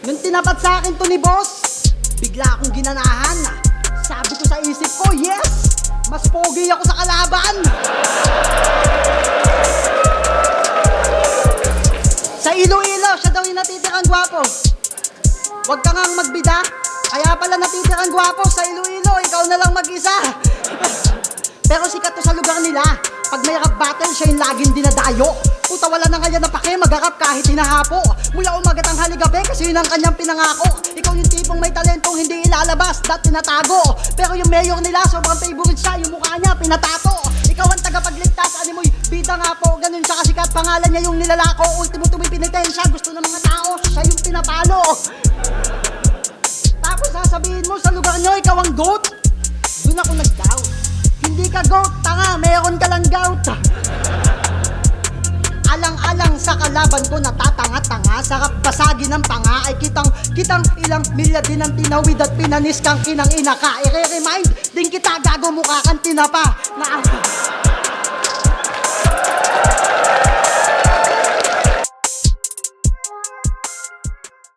Nung tinapat sa akin to ni boss, bigla akong ginanahan. Sabi ko sa isip ko, yes! Mas pogi ako sa kalaban! Sa Iloilo, siya daw yung natitirang gwapo. Huwag ka ngang magbida. Kaya pala natitirang gwapo sa Iloilo, ikaw na lang mag-isa. Pero sikat to sa lugar nila. Pag may rap battle, siya yung laging dinadayo. Puta, wala na kanya na pake, mag-rap kahit hinahapo. Mula umagat ang haligabi kasi yun ang kanyang pinangako. Ikaw yung tipong may talentong hindi ilalabas, dat tinatago. Pero yung mayor nila, sobrang favorite siya, yung mukha niya pinatato. Ikaw ang tagapagligtas, animoy, bida nga po. Ganun siya kasikat, pangalan niya yung nilalako. Ultimo tuming pinitensya, gusto ng mga tao, siya yung pinapalo. Tapos sasabihin mo sa lugar nyo, ikaw ang goat. Doon ako nag-doubt. Hindi ka goat, tanga, meron ka lang gout. Alang-alang sa kalaban ko natatanga-tanga. Sarap basagin ng panga. Ay kitang ilang milya din ang tinawid at pinanis kang kinang ina ka. I-remind din kita, gago mukha kang tinapa na